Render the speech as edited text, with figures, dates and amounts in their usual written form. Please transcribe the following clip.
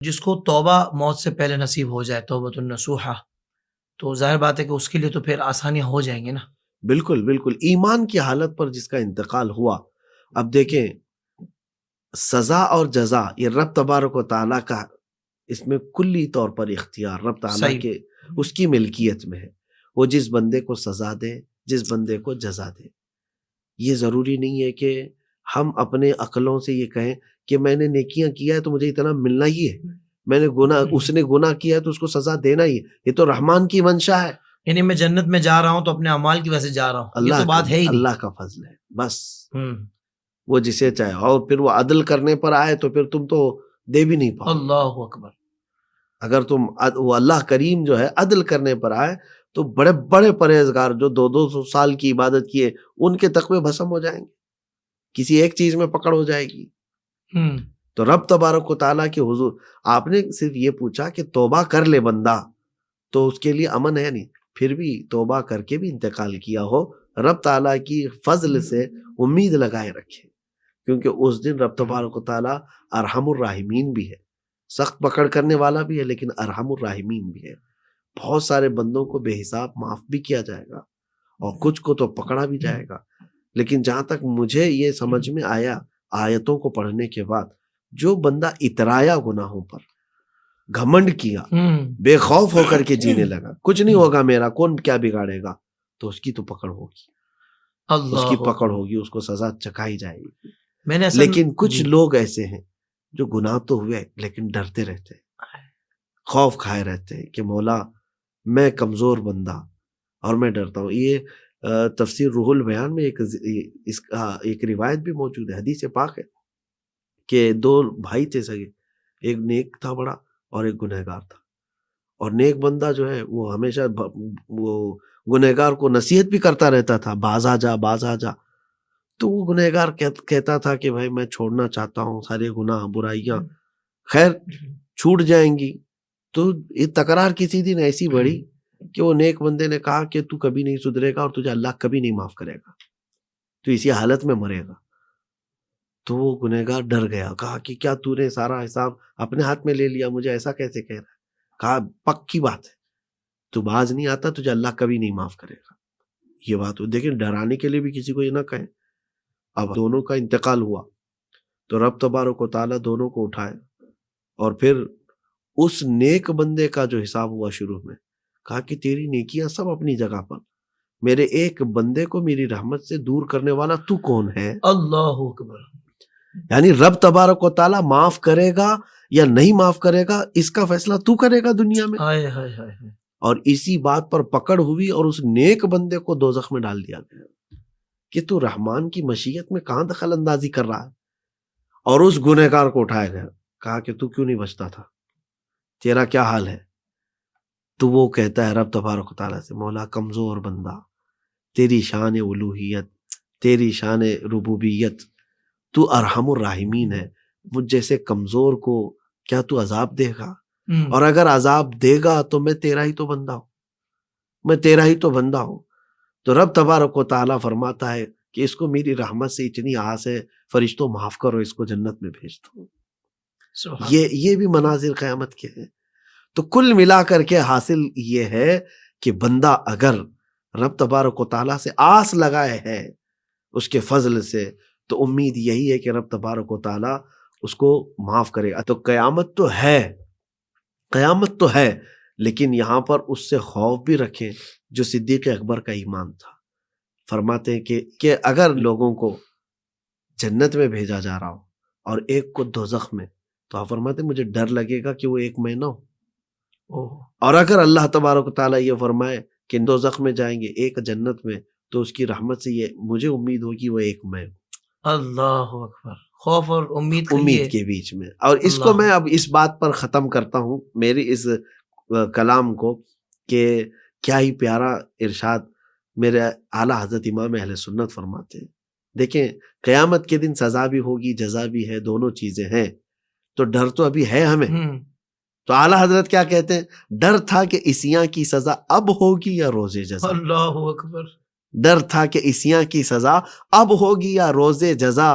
جس کو توبہ موت سے پہلے نصیب ہو جائے، توبۃ النصوحہ، تو ظاہر بات ہے کہ اس کے لیے تو پھر آسانیاں ہو جائیں گی نا۔ بالکل بالکل، ایمان کی حالت پر جس کا انتقال ہوا، اب دیکھیں سزا اور جزا یہ رب تبارک و تعالیٰ کا، اس میں کلی طور پر اختیار رب تعالیٰ صحیح۔ کے اس کی ملکیت میں ہے۔ وہ جس بندے کو سزا دے، جس بندے کو جزا دے، یہ ضروری نہیں ہے کہ ہم اپنے عقلوں سے یہ کہیں کہ میں نے نیکیاں کیا ہے تو مجھے اتنا ملنا ہی ہے، میں نے گناہ، اس نے گناہ کیا ہے تو اس کو سزا دینا ہی ہے۔ یہ تو رحمان کی منشا ہے، یعنی میں جنت میں جا رہا ہوں تو اپنے اعمال کی وجہ سے جا رہا ہوں، یہ تو بات ہے ہی نہیں۔ اللہ کا فضل ہے بس، وہ جسے چاہے، اور پھر وہ عدل کرنے پر آئے تو پھر تم تو دے بھی نہیں پاؤ۔ اللہ اکبر۔ اگر تم وہ اللہ کریم جو ہے عدل کرنے پر آئے تو بڑے بڑے پرہیزگار جو 200 سال کی عبادت کیے ان کے تقوی بھسم ہو جائیں گے، کسی ایک چیز میں پکڑ ہو جائے گی۔ تو رب تبارک و تعالیٰ کے حضور آپ نے صرف یہ پوچھا کہ توبہ کر لے بندہ تو اس کے لیے امن ہے نہیں، پھر بھی توبہ کر کے بھی انتقال کیا ہو، رب تعالیٰ کی فضل سے امید لگائے رکھے، کیونکہ اس دن رب تبارک و تعالیٰ ارحم الراحمین بھی ہے، سخت پکڑ کرنے والا بھی ہے لیکن ارحم الراحمین بھی ہے۔ بہت سارے بندوں کو بے حساب معاف بھی کیا جائے گا اور کچھ کو تو پکڑا بھی جائے گا، لیکن جہاں تک مجھے یہ سمجھ میں آیا آیتوں کو پڑھنے کے بعد، جو بندہ اترایا گناہوں پر، گھمنڈ کیا، بے خوف ہو کر کے جینے لگا، کچھ نہیں ہوگا میرا، کون کیا بگاڑے گا، تو اس کی تو پکڑ ہوگی، اس کی پکڑ ہوگی، اس کو سزا چکھائی جائے گی۔ لیکن کچھ لوگ ایسے ہیں جو گناہ تو ہوئے لیکن ڈرتے رہتے ہیں، خوف کھائے رہتے ہیں کہ مولا میں کمزور بندہ اور میں ڈرتا ہوں۔ یہ تفسیر روح البیان میں اس کا ایک روایت بھی موجود ہے، حدیث پاک ہے کہ 2 بھائی تھے سگے، ایک نیک تھا بڑا اور ایک گنہگار تھا، اور نیک بندہ جو ہے وہ ہمیشہ وہ گنہگار کو نصیحت بھی کرتا رہتا تھا، باز آ جا باز آ جا، تو وہ گنہگار کہتا تھا کہ بھائی میں چھوڑنا چاہتا ہوں، سارے گناہ برائیاں خیر چھوٹ جائیں گی۔ تو یہ تکرار کسی دن ایسی بڑھی کہ وہ نیک بندے نے کہا کہ تو کبھی نہیں سدھرے گا اور تجھے اللہ کبھی نہیں معاف کرے گا، تو اسی حالت میں مرے گا۔ تو وہ گنہگار ڈر گیا، کہا کہ کیا تو نے سارا حساب اپنے ہاتھ میں لے لیا، مجھے ایسا کیسے کہہ رہا ہے؟ کہا پکی بات ہے، تو باز نہیں آتا تجھے اللہ کبھی نہیں معاف کرے گا۔ یہ بات دیکھیں، ڈرانے کے لیے بھی کسی کو یہ نہ کہیں۔ اب دونوں کا انتقال ہوا تو رب تبارک و تعالیٰ دونوں کو اٹھائے، اور پھر اس نیک بندے کا جو حساب ہوا شروع میں، کہا کہ تیری نیکیاں سب اپنی جگہ پر، میرے ایک بندے کو میری رحمت سے دور کرنے والا تو کون ہے؟ اللہ اکبر۔ یعنی رب تبارک و تعالیٰ معاف کرے گا یا نہیں معاف کرے گا اس کا فیصلہ تو کرے گا دنیا میں۔ اور اسی بات پر پکڑ ہوئی اور اس نیک بندے کو دوزخ میں ڈال دیا گیا کہ تو رحمان کی مشیت میں کہاں دخل اندازی کر رہا ہے، اور اس گنہگار کو اٹھایا گیا، کہا کہ تو کیوں نہیں بچتا تھا، تیرا کیا حال ہے؟ تو وہ کہتا ہے رب تبارک و تعالیٰ سے، مولا کمزور بندہ، تیری شان الوہیت، تیری شان ربوبیت، تو ارحم الراحمین ہے، مجھ جیسے کمزور کو کیا تو عذاب دے گا؟ اور اگر عذاب دے گا تو میں تیرا ہی تو بندہ ہوں، میں تیرا ہی تو بندہ ہوں۔ تو رب تبارک و تعالیٰ فرماتا ہے کہ اس کو میری رحمت سے اتنی آس ہے، فرشتوں معاف کرو، اس کو جنت میں بھیج دو۔ یہ بھی مناظر قیامت کے ہیں۔ تو کل ملا کر کے حاصل یہ ہے کہ بندہ اگر رب تبارک و تعالیٰ سے آس لگائے ہے اس کے فضل سے، تو امید یہی ہے کہ رب تبارک و تعالیٰ اس کو معاف کرے گا۔ تو قیامت تو ہے، قیامت تو ہے، لیکن یہاں پر اس سے خوف بھی رکھیں جو صدیق اکبر کا ایمان تھا۔ فرماتے ہیں کہ اگر لوگوں کو جنت میں بھیجا جا رہا ہو اور ایک کو دوزخ میں، تو آپ فرماتے ہیں مجھے ڈر لگے گا کہ وہ ایک میں نہ ہو، اور اگر اللہ تبارک و تعالیٰ یہ فرمائے کہ دوزخ میں جائیں گے ایک جنت میں، تو اس کی رحمت سے یہ مجھے امید ہوگی وہ ایک میں ہوں۔ اللہ اکبر، خوف اور امید کے بیچ میں۔ اور اس کو میں اب اس بات پر ختم کرتا ہوں میری اس کلام کو کہ کیا ہی پیارا ارشاد میرے اعلیٰ حضرت امام اہل سنت فرماتے ہیں۔ دیکھیں قیامت کے دن سزا بھی ہوگی، جزا بھی ہے، دونوں چیزیں ہیں، تو ڈر تو ابھی ہے ہمیں۔ تو اعلیٰ حضرت کیا کہتے ہیں؟ ڈر تھا کہ عصیاں کی سزا اب ہوگی یا روز جزا۔ اللہ اکبر۔ ڈر تھا کہ عصیاں کی سزا اب ہوگی یا روز جزا،